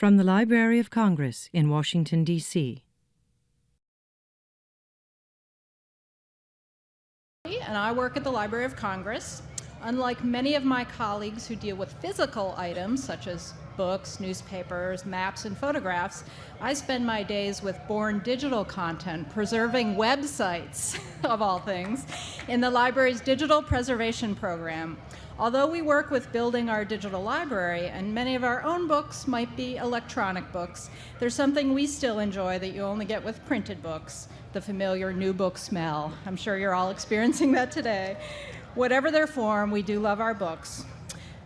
From the Library of Congress in Washington, D.C. And I work at the Library of Congress. Unlike many of my colleagues who deal with physical items such as books, newspapers, maps, and photographs, I spend my days with born digital content, preserving websites, of all things, in the library's digital preservation program. Although we work with building our digital library, and many of our own books might be electronic books, there's something we still enjoy that you only get with printed books, the familiar new book smell. I'm sure you're all experiencing that today. Whatever their form, we do love our books.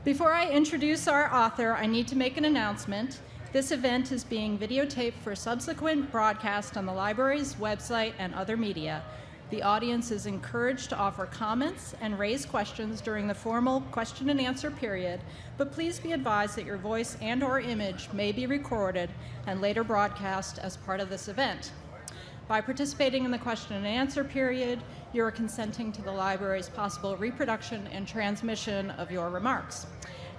Before I introduce our author, I need to make an announcement. This event is being videotaped for subsequent broadcast on the library's website and other media. The audience is encouraged to offer comments and raise questions during the formal question and answer period, but please be advised that your voice and/or image may be recorded and later broadcast as part of this event. By participating in the question and answer period, you are consenting to the library's possible reproduction and transmission of your remarks.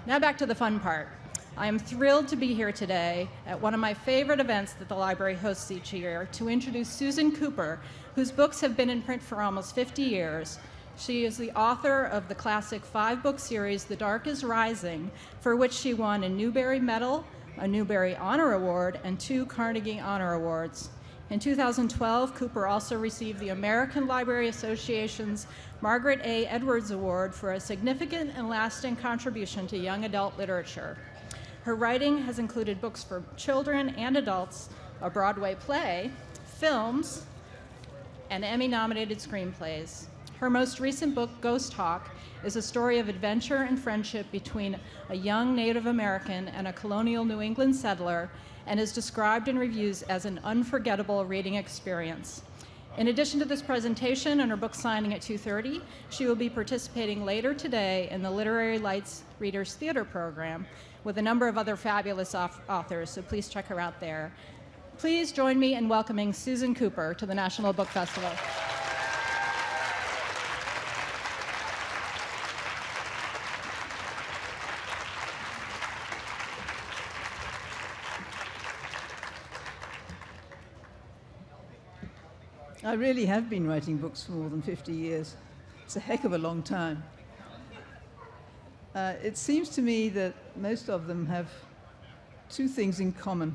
Now back to the fun part. I am thrilled to be here today at one of my favorite events that the library hosts each year to introduce Susan Cooper, whose books have been in print for almost 50 years. She is the author of the classic 5-book series, The Dark is Rising, for which she won a Newbery Medal, a Newbery Honor Award, and 2 Carnegie Honor Awards. In 2012, Cooper also received the American Library Association's Margaret A. Edwards Award for a significant and lasting contribution to young adult literature. Her writing has included books for children and adults, a Broadway play, films, and Emmy-nominated screenplays. Her most recent book, Ghost Hawk, is a story of adventure and friendship between a young Native American and a colonial New England settler, and is described in reviews as an unforgettable reading experience. In addition to this presentation and her book signing at 2:30, she will be participating later today in the Literary Lights Readers Theater program with a number of other fabulous authors, so please check her out there. Please join me in welcoming Susan Cooper to the National Book Festival. I really have been writing books for more than 50 years. It's a heck of a long time. It seems to me that most of them have 2 things in common.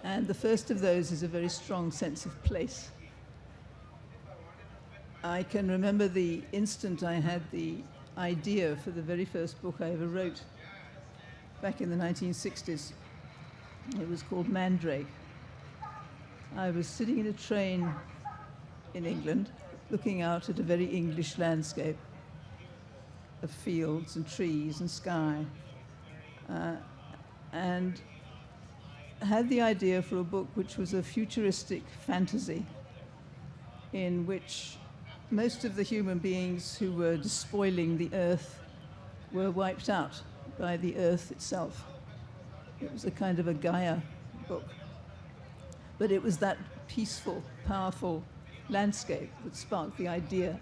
And the first of those is a very strong sense of place. I can remember the instant I had the idea for the very first book I ever wrote back in the 1960s. It was called Mandrake. I was sitting in a train in England, looking out at a very English landscape of fields and trees and sky, and had the idea for a book which was a futuristic fantasy in which most of the human beings who were despoiling the earth were wiped out by the earth itself. It was a kind of a Gaia book. But it was that peaceful, powerful landscape that sparked the idea.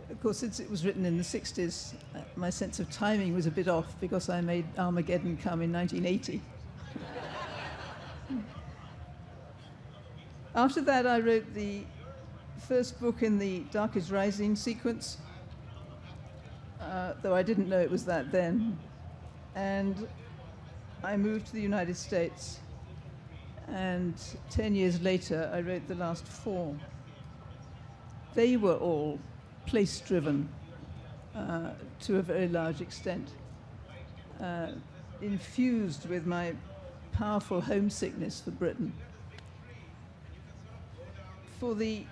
Of course, since it was written in the 60s, my sense of timing was a bit off because I made Armageddon come in 1980. After that, I wrote the first book in the Dark is Rising sequence, though I didn't know it was that then. And I moved to the United States. And 10 years later, I wrote the last 4. They were all place-driven to a very large extent, infused with my powerful homesickness for Britain. For the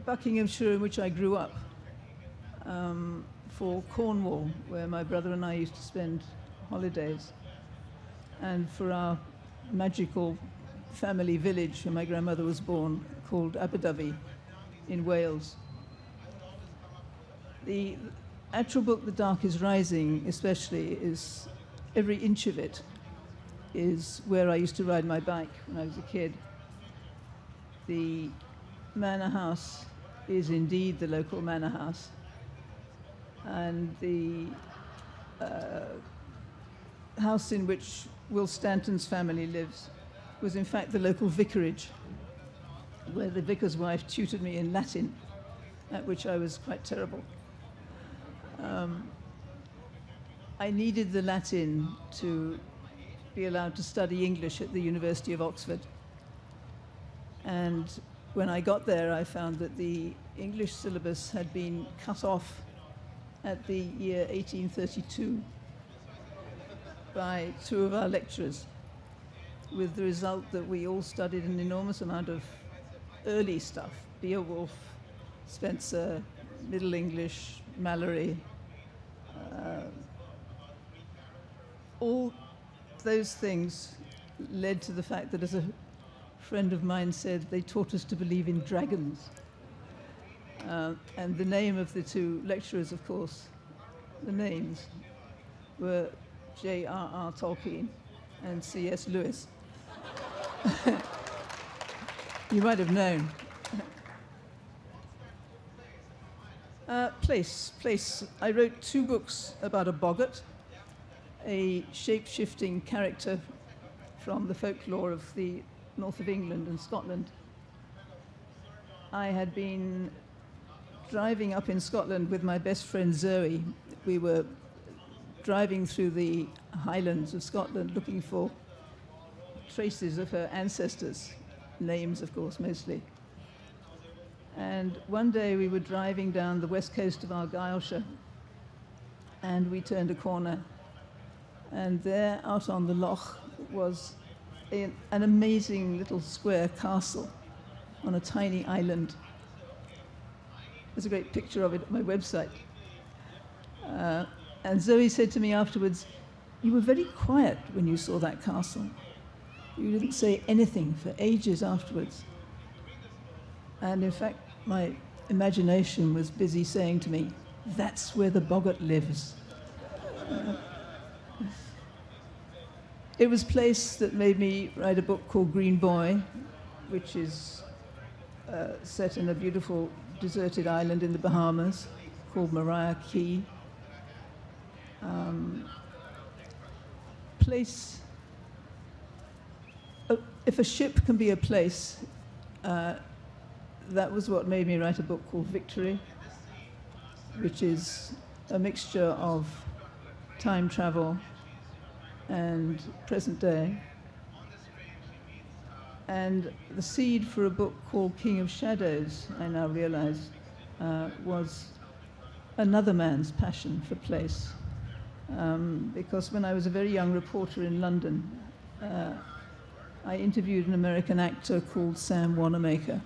Buckinghamshire in which I grew up, for Cornwall, where my brother and I used to spend holidays, and for our magical family village where my grandmother was born, called Aberdyfi in Wales. The actual book, The Dark is Rising, especially, is every inch of it is where I used to ride my bike when I was a kid. The manor house is indeed the local manor house, and the house in which Will Stanton's family lives was in fact the local vicarage, where the vicar's wife tutored me in Latin, at which I was quite terrible. I needed the Latin to be allowed to study English at the University of Oxford. And when I got there, I found that the English syllabus had been cut off at the year 1832 by two of our lecturers, with the result that we all studied an enormous amount of early stuff: Beowulf, Spencer, Middle English, Mallory. All those things led to the fact that, as a friend of mine said, they taught us to believe in dragons. And the name of the two lecturers, of course, the names were J.R.R. Tolkien and C.S. Lewis. You might have known. Place. I wrote two books about a boggart, a shape-shifting character from the folklore of the north of England and Scotland. I had been driving up in Scotland with my best friend Zoe. We were driving through the highlands of Scotland looking for traces of her ancestors, names, of course, mostly. And one day we were driving down the west coast of Argyllshire, and we turned a corner, and there, out on the loch, was an amazing little square castle on a tiny island. There's a great picture of it at my website. And Zoe said to me afterwards, "You were very quiet when you saw that castle. You didn't say anything for ages afterwards." And in fact, my imagination was busy saying to me, "That's where the boggart lives." It was Place that made me write a book called Green Boy, which is set in a beautiful deserted island in the Bahamas called Mariah Key. Place, if a ship can be a place, that was what made me write a book called Victory, which is a mixture of time travel and present day. And the seed for a book called King of Shadows, I now realize, was another man's passion for place. Because when I was a very young reporter in London, I interviewed an American actor called Sam Wanamaker,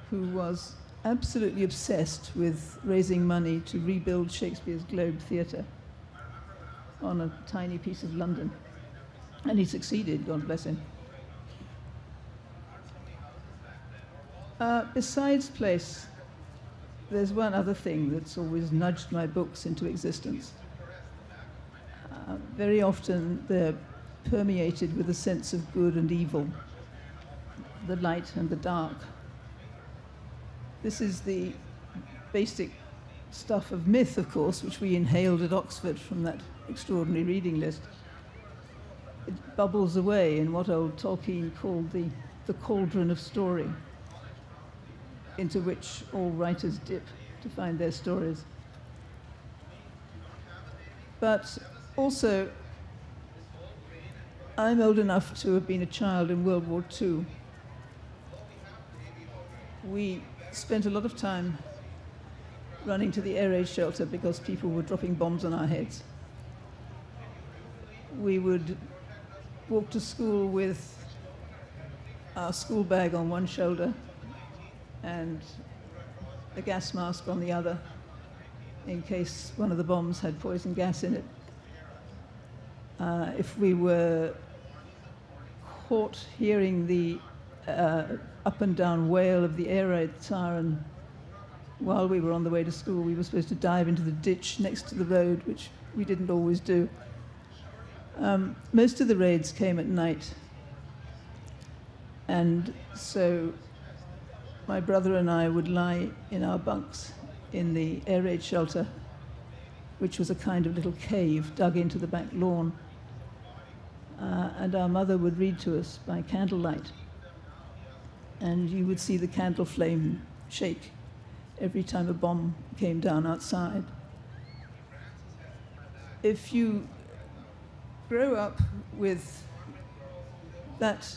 who was absolutely obsessed with raising money to rebuild Shakespeare's Globe Theatre on a tiny piece of London. And he succeeded, God bless him. Besides Place, there's one other thing that's always nudged my books into existence. Very often they're permeated with a sense of good and evil, the light and the dark. This is the basic stuff of myth, of course, which we inhaled at Oxford from that extraordinary reading list. It bubbles away in what old Tolkien called the cauldron of story, into which all writers dip to find their stories. But also, I'm old enough to have been a child in World War II. We spent a lot of time running to the air raid shelter because people were dropping bombs on our heads. We would walk to school with our school bag on one shoulder and a gas mask on the other in case one of the bombs had poison gas in it. If we were caught hearing the up and down wail of the air raid siren while we were on the way to school, we were supposed to dive into the ditch next to the road, which we didn't always do. Most of the raids came at night, and so my brother and I would lie in our bunks in the air raid shelter which was a kind of little cave dug into the back lawn. And our mother would read to us by candlelight. And you would see the candle flame shake every time a bomb came down outside. If you grow up with that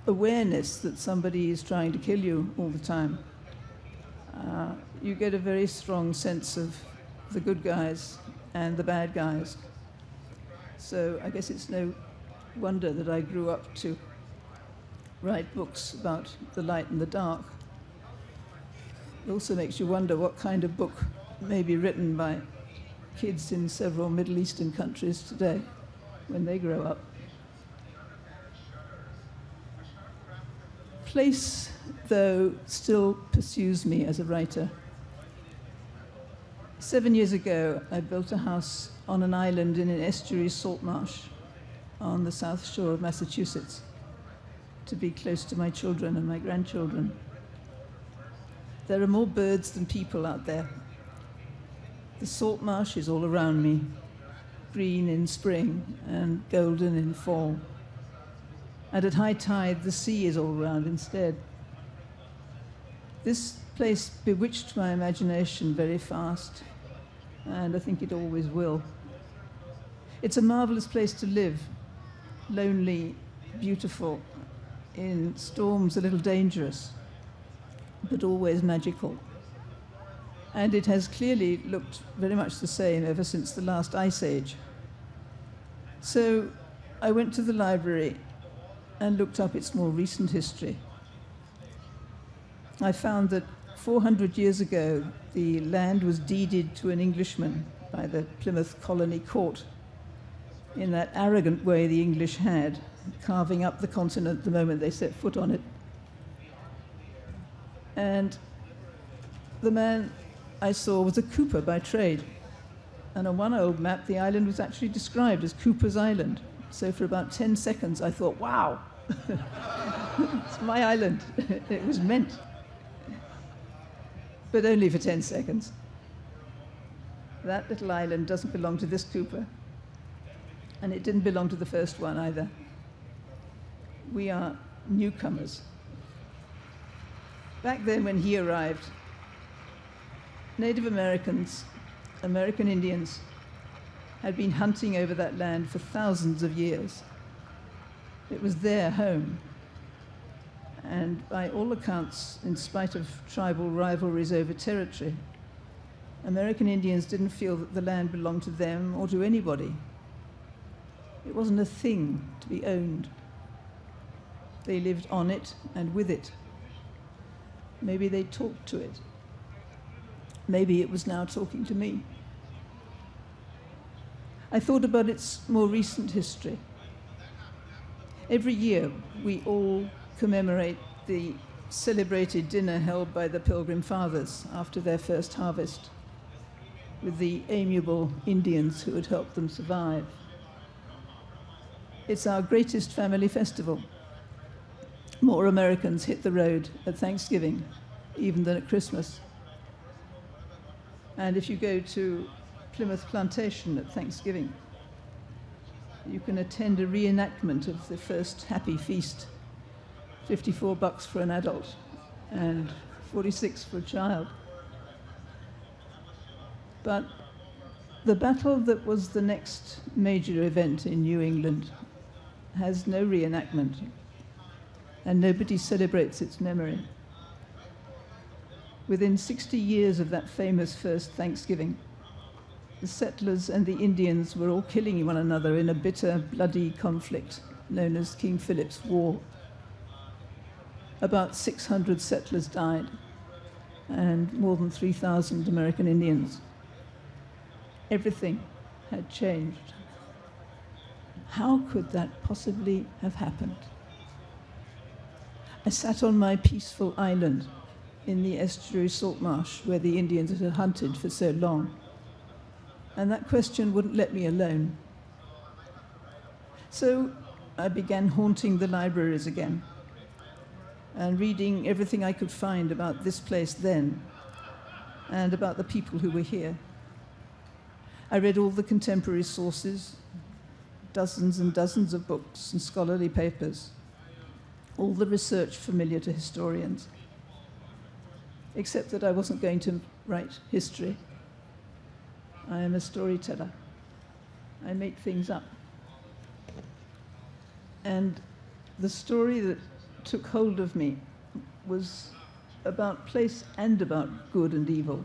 awareness that somebody is trying to kill you all the time, you get a very strong sense of the good guys and the bad guys. So I guess it's no wonder that I grew up to write books about the light and the dark. It also makes you wonder what kind of book may be written by kids in several Middle Eastern countries today when they grow up. Place, though, still pursues me as a writer. 7 years ago, I built a house on an island in an estuary salt marsh on the south shore of Massachusetts to be close to my children and my grandchildren. There are more birds than people out there. The salt marsh is all around me, green in spring and golden in fall. And at high tide, the sea is all around instead. This place bewitched my imagination very fast, and I think it always will. It's a marvelous place to live, lonely, beautiful, in storms a little dangerous, but always magical. And it has clearly looked very much the same ever since the last ice age. So I went to the library and looked up its more recent history. I found that 400 years ago, the land was deeded to an Englishman by the Plymouth Colony Court in that arrogant way the English had, carving up the continent the moment they set foot on it. And the man I saw was a cooper by trade. And on one old map, the island was actually described as Cooper's Island. So for about 10 seconds, I thought, wow, it's my island. It was meant. But only for 10 seconds. That little island doesn't belong to this Cooper. And it didn't belong to the first one either. We are newcomers. Back then, when he arrived, Native Americans, American Indians, had been hunting over that land for thousands of years. It was their home. And by all accounts, in spite of tribal rivalries over territory, American Indians didn't feel that the land belonged to them or to anybody. It wasn't a thing to be owned. They lived on it and with it. Maybe they talked to it. Maybe it was now talking to me. I thought about its more recent history. Every year, we all commemorate the celebrated dinner held by the Pilgrim Fathers after their first harvest, with the amiable Indians who had helped them survive. It's our greatest family festival. More Americans hit the road at Thanksgiving, even than at Christmas. And if you go to Plymouth Plantation at Thanksgiving, you can attend a reenactment of the first happy feast, $54 for an adult and $46 for a child. But the battle that was the next major event in New England has no reenactment, and nobody celebrates its memory. Within 60 years of that famous first Thanksgiving, the settlers and the Indians were all killing one another in a bitter, bloody conflict known as King Philip's War. About 600 settlers died, and more than 3,000 American Indians. Everything had changed. How could that possibly have happened? I sat on my peaceful island in the estuary salt marsh where the Indians had hunted for so long. And that question wouldn't let me alone. So I began haunting the libraries again and reading everything I could find about this place then and about the people who were here. I read all the contemporary sources, dozens and dozens of books and scholarly papers, all the research familiar to historians, except that I wasn't going to write history. I am a storyteller. I make things up. And the story that took hold of me was about place and about good and evil.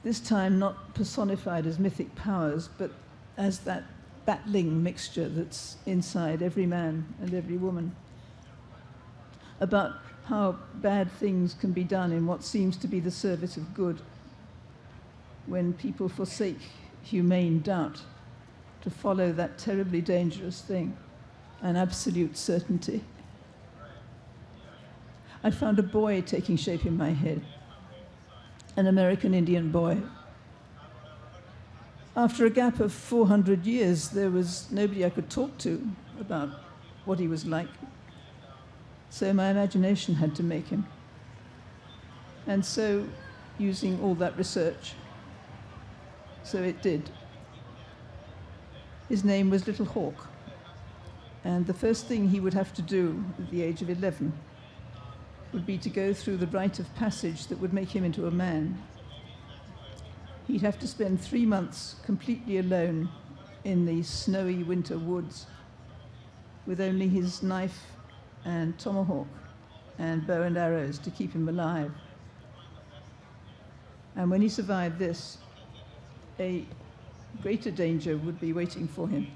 This time not personified as mythic powers, but as that battling mixture that's inside every man and every woman. About how bad things can be done in what seems to be the service of good, when people forsake humane doubt to follow that terribly dangerous thing, an absolute certainty. I found a boy taking shape in my head, an American Indian boy. After a gap of 400 years, there was nobody I could talk to about what he was like. So my imagination had to make him. And so, using all that research, so it did. His name was Little Hawk. And the first thing he would have to do at the age of 11 would be to go through the rite of passage that would make him into a man. He'd have to spend 3 months completely alone in the snowy winter woods with only his knife and tomahawk and bow and arrows to keep him alive. And when he survived this, a greater danger would be waiting for him.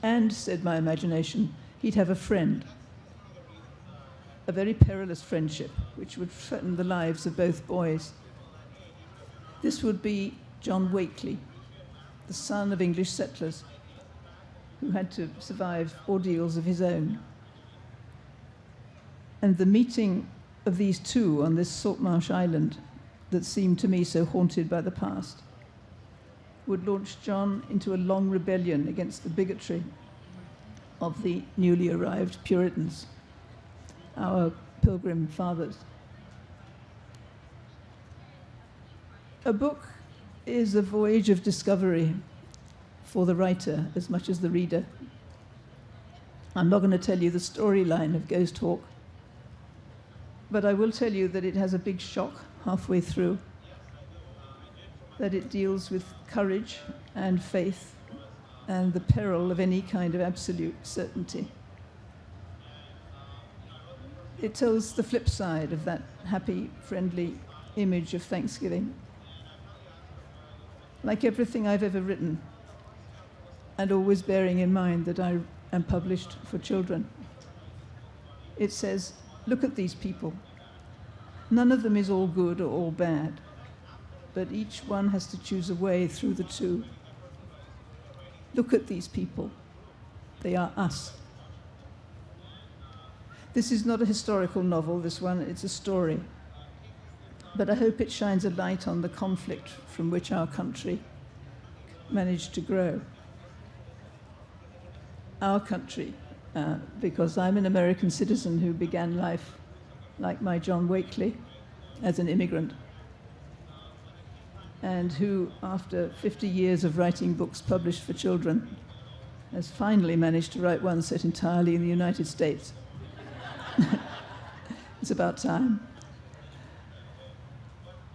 And, said my imagination, he'd have a friend, a very perilous friendship, which would threaten the lives of both boys. This would be John Wakely, the son of English settlers, who had to survive ordeals of his own. And the meeting of these two on this saltmarsh island that seemed to me so haunted by the past would launch John into a long rebellion against the bigotry of the newly arrived Puritans, our Pilgrim Fathers. A book is a voyage of discovery for the writer as much as the reader. I'm not going to tell you the storyline of Ghost Hawk, but I will tell you that it has a big shock halfway through, that it deals with courage and faith and the peril of any kind of absolute certainty. It tells the flip side of that happy, friendly image of Thanksgiving. Like everything I've ever written, and always bearing in mind that I am published for children, it says, look at these people. None of them is all good or all bad, but each one has to choose a way through the two. Look at these people. They are us. This is not a historical novel, this one, it's a story. But I hope it shines a light on the conflict from which our country managed to grow. Our country, because I'm an American citizen who began life like my John Wakely as an immigrant, and who, after 50 years of writing books published for children, has finally managed to write one set entirely in the United States. It's about time.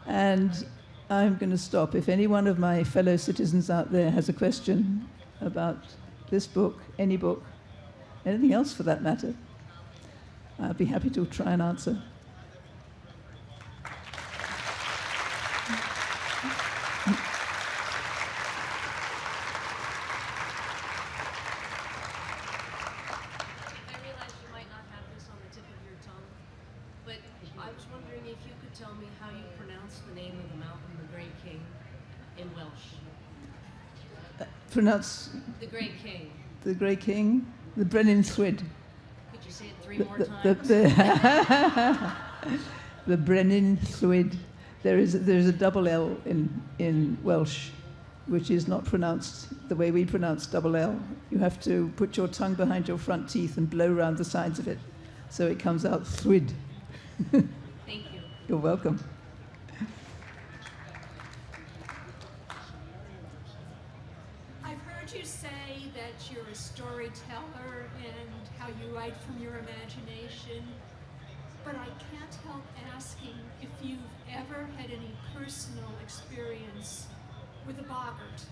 And I'm going to stop. If any one of my fellow citizens out there has a question about this book, any book, anything else for that matter, I'll be happy to try and answer. Pronounce the Great King. The Great King, the Brennan Thwyd. Could you say it three more times? The Brennan Thwyd. There's a double L in Welsh, which is not pronounced the way we pronounce double L. You have to put your tongue behind your front teeth and blow around the sides of it, so it comes out Thwyd. Thank you. You're welcome. say that you're a storyteller and how you write from your imagination, but I can't help asking if you've ever had any personal experience with a boggart.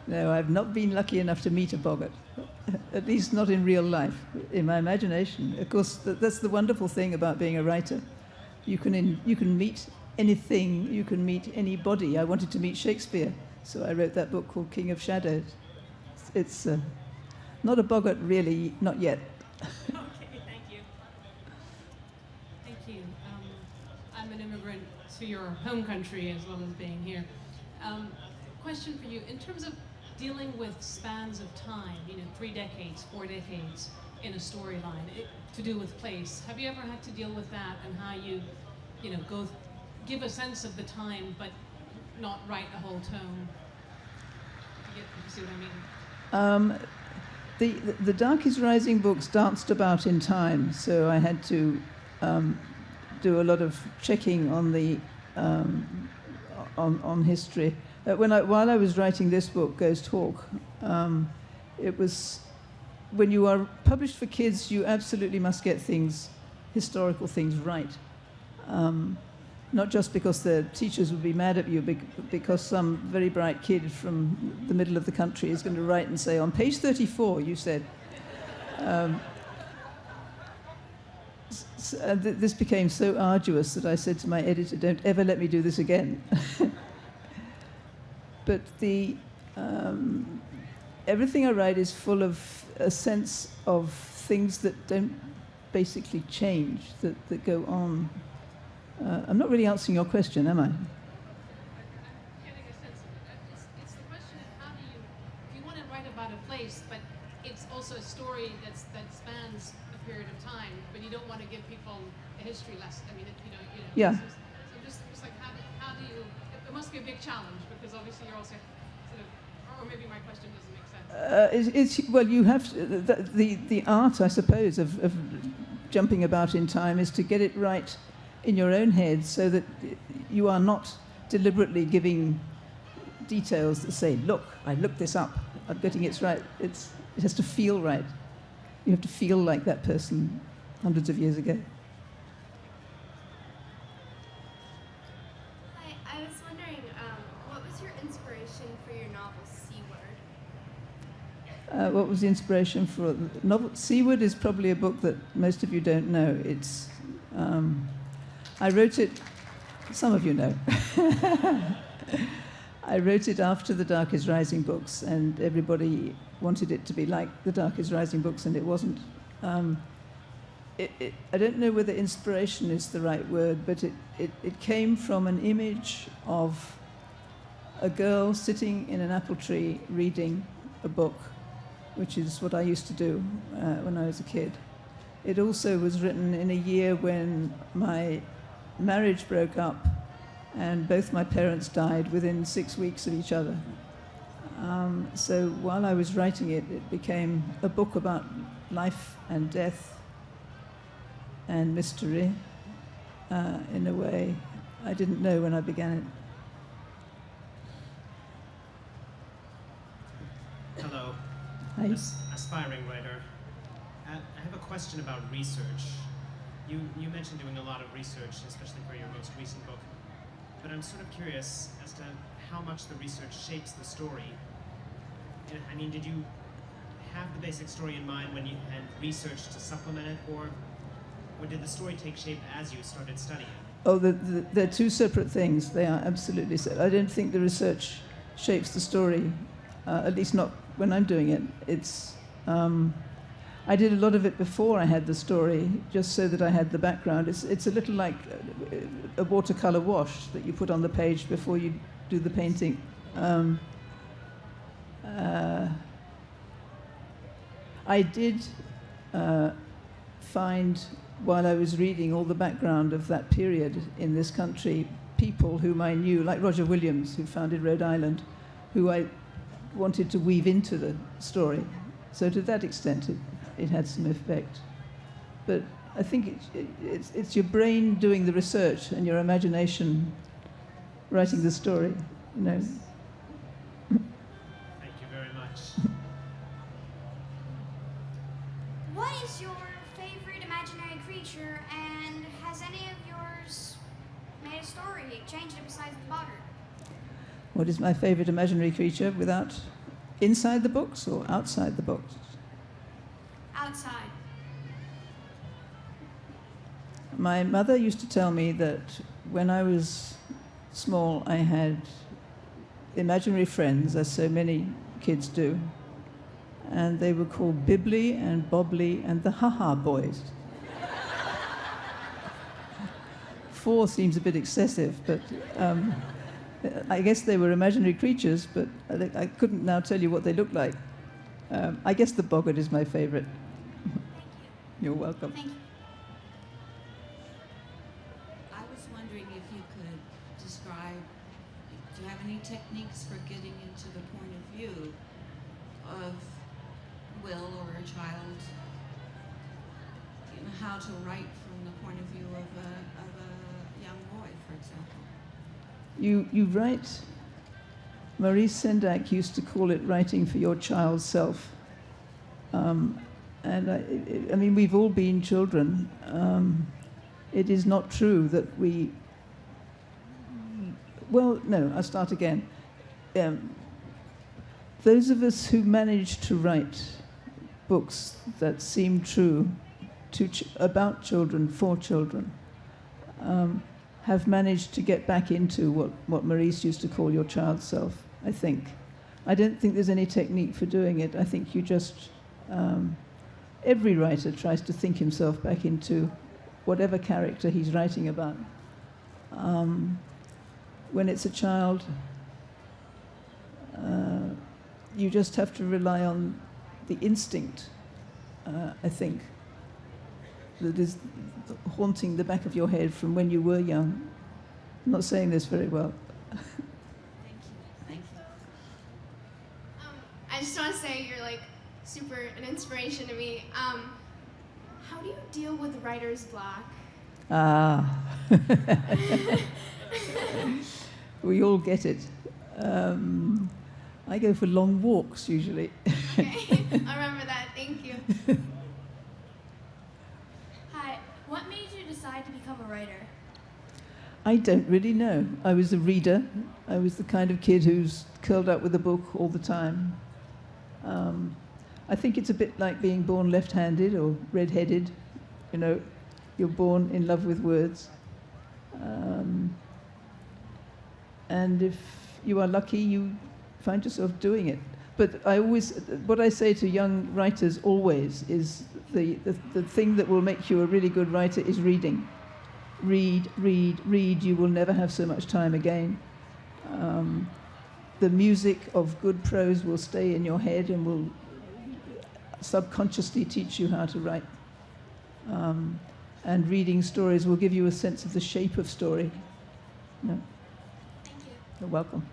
No, I've not been lucky enough to meet a boggart, at least not in real life, in my imagination. Of course, that's the wonderful thing about being a writer. You can meet anything, you can meet anybody. I wanted to meet Shakespeare, so I wrote that book called King of Shadows. It's not a boggart, really, not yet. Okay, thank you. Thank you. I'm an immigrant to your home country as well as being here. Question for you, in terms of dealing with spans of time, 3 decades, 4 decades in a storyline, to do with place, have you ever had to deal with that and how you, give a sense of the time but not write a whole tome? You see what I mean? The Dark is Rising books danced about in time, so I had to do a lot of checking on the on history. While I was writing this book, Ghost Hawk, it was, when you are published for kids, you absolutely must get historical things right. Not just because the teachers would be mad at you, because some very bright kid from the middle of the country is going to write and say, on page 34, you said. This became so arduous that I said to my editor, don't ever let me do this again. But everything I write is full of a sense of things that don't basically change, that go on. I'm not really answering your question, am I? I'm getting a sense of it. It's the question of how do you want to write about a place, but it's also a story that spans a period of time, but you don't want to give people a history lesson. I mean, Yeah. So just like how do you? It must be a big challenge because obviously you're also sort of, or maybe my question doesn't make sense. Well, you have the art, I suppose, of jumping about in time is to get it right in your own head, so that you are not deliberately giving details that say, "Look, I looked this up. I'm getting it right." It has to feel right. You have to feel like that person hundreds of years ago. Hi, I was wondering, what was your inspiration for your novel, C Word? What was the inspiration for the novel? Seaward is probably a book that most of you don't know. It's I wrote it. Some of you know. I wrote it after the Dark is Rising books, and everybody wanted it to be like the Dark is Rising books, and it wasn't. I don't know whether inspiration is the right word, but it came from an image of a girl sitting in an apple tree reading a book, which is what I used to do when I was a kid. It also was written in a year when my marriage broke up and both my parents died within 6 weeks of each other. So while I was writing it, it became a book about life and death and mystery in a way I didn't know when I began it. Hello. Hi. Aspiring writer. I have a question about research. You mentioned doing a lot of research, especially for your most recent book. But I'm sort of curious as to how much the research shapes the story. I mean, did you have the basic story in mind when you had research to supplement it, or did the story take shape as you started studying? Oh, they're two separate things. They are absolutely separate. I don't think the research shapes the story, at least not when I'm doing it. It's I did a lot of it before I had the story, just so that I had the background. It's a little like a watercolor wash that you put on the page before you do the painting. I did find, while I was reading all the background of that period in this country, people whom I knew, like Roger Williams, who founded Rhode Island, who I wanted to weave into the story. So to that extent, it had some effect. But I think it's your brain doing the research and your imagination writing the story. you know. Thank you very much. What is your favorite imaginary creature, and has any of yours made a story, changed it besides the Boggart? What is my favorite imaginary creature without inside the books or outside the books? Outside. My mother used to tell me that when I was small, I had imaginary friends, as so many kids do, and they were called Bibbly and Bobbly and the Ha-Ha Boys. 4 seems a bit excessive, but I guess they were imaginary creatures, but I couldn't now tell you what they looked like. I guess the Boggart is my favorite. You're welcome. Thank you. I was wondering if you could describe, do you have any techniques for getting into the point of view of Will or a child? You know, how to write from the point of view of a young boy, for example. You write, Maurice Sendak used to call it writing for your child's self. And I mean, we've all been children. It is not true that well, no, I'll start again. Those of us who manage to write books that seem true about children, for children, have managed to get back into what Maurice used to call your child's self, I think. I don't think there's any technique for doing it. I think you just... every writer tries to think himself back into whatever character he's writing about. When it's a child, you just have to rely on the instinct, I think, that is haunting the back of your head from when you were young. I'm not saying this very well. Thank you. Thank you. I just want to say you're like super an inspiration to me. How do you deal with writer's block? We all get it. I go for long walks usually. Okay, I'll remember that. Thank you. Hi, what made you decide to become a writer? I don't really know. I was a reader. I was the kind of kid who's curled up with a book all the time. I think it's a bit like being born left-handed or red-headed. You know, you're born in love with words. And if you are lucky, you find yourself doing it. But what I say to young writers always is the thing that will make you a really good writer is reading. Read, read, read. You will never have so much time again. The music of good prose will stay in your head and will subconsciously teach you how to write. And reading stories will give you a sense of the shape of story. No. Thank you. You're welcome.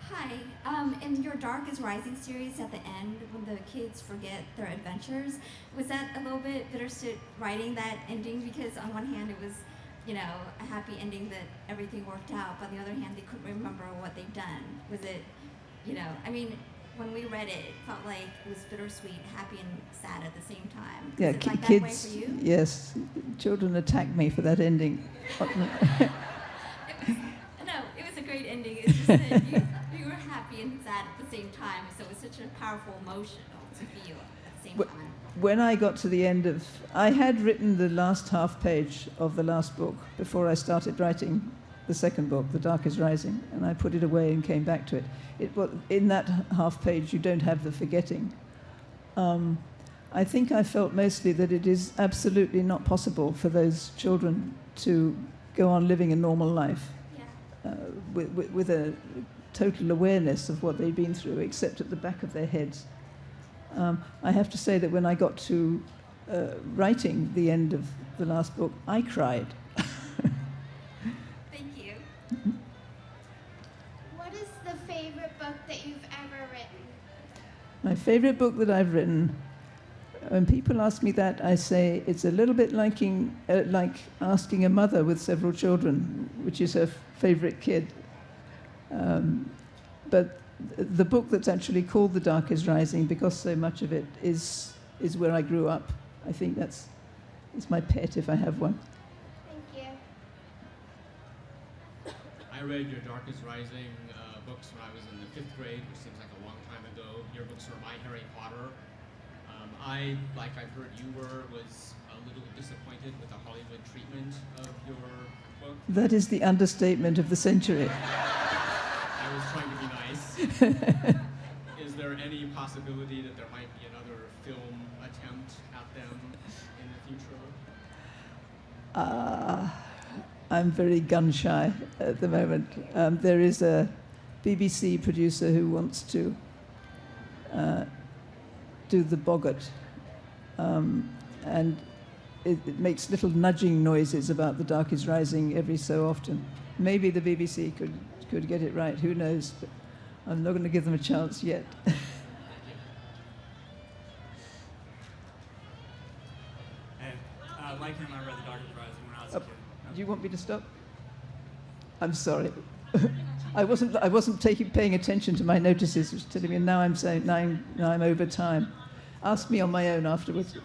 Hi. In your Dark is Rising series at the end, when the kids forget their adventures, was that a little bit bittersweet writing that ending? Because on one hand, it was, you know, a happy ending that everything worked out, but on the other hand, they couldn't remember what they'd done. Was it, you know, I mean, when we read it, it felt like it was bittersweet, happy and sad at the same time. Yeah, Is it like kids. that way for you? Yes, children attack me for that ending. No, it was a great ending. It's just that you were happy and sad at the same time, so it was such a powerful emotion to feel at the same time. When I got to the end of... I had written the last half page of the last book before I started writing the second book, The Dark is Rising, and I put it away and came back to it. In that half page, you don't have the forgetting. I think I felt mostly that it is absolutely not possible for those children to go on living a normal life with a total awareness of what they've been through, except at the back of their heads. I have to say that when I got to writing the end of the last book, I cried. Thank you. What is the favorite book that you've ever written? My favorite book that I've written, When people ask me that, I say it's a little bit like asking a mother with several children, which is her favorite kid. But the book that's actually called The Dark is Rising, because so much of it is where I grew up. I think it's my pet if I have one. Thank you. I read your Dark is Rising books when I was in the 5th grade, which seems like a long time ago. Your books were my Harry Potter. I, like I've heard you were, was a little disappointed with the Hollywood treatment of your book. That is the understatement of the century. I was trying to be nice. Is there any possibility that there might be another film attempt at them in the future? I'm very gun-shy at the moment. There is a BBC producer who wants to do The Boggart, and it makes little nudging noises about The Dark is Rising every so often. Maybe the BBC could get it right, who knows, but I'm not going to give them a chance yet. Like him, I read The Dark is Rising when I was a kid. Do you want me to stop? I'm sorry. I wasn't paying attention to my notices, which was telling me, and now I'm saying now I'm over time. Ask me on my own afterwards.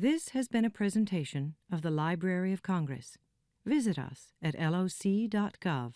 This has been a presentation of the Library of Congress. Visit us at loc.gov.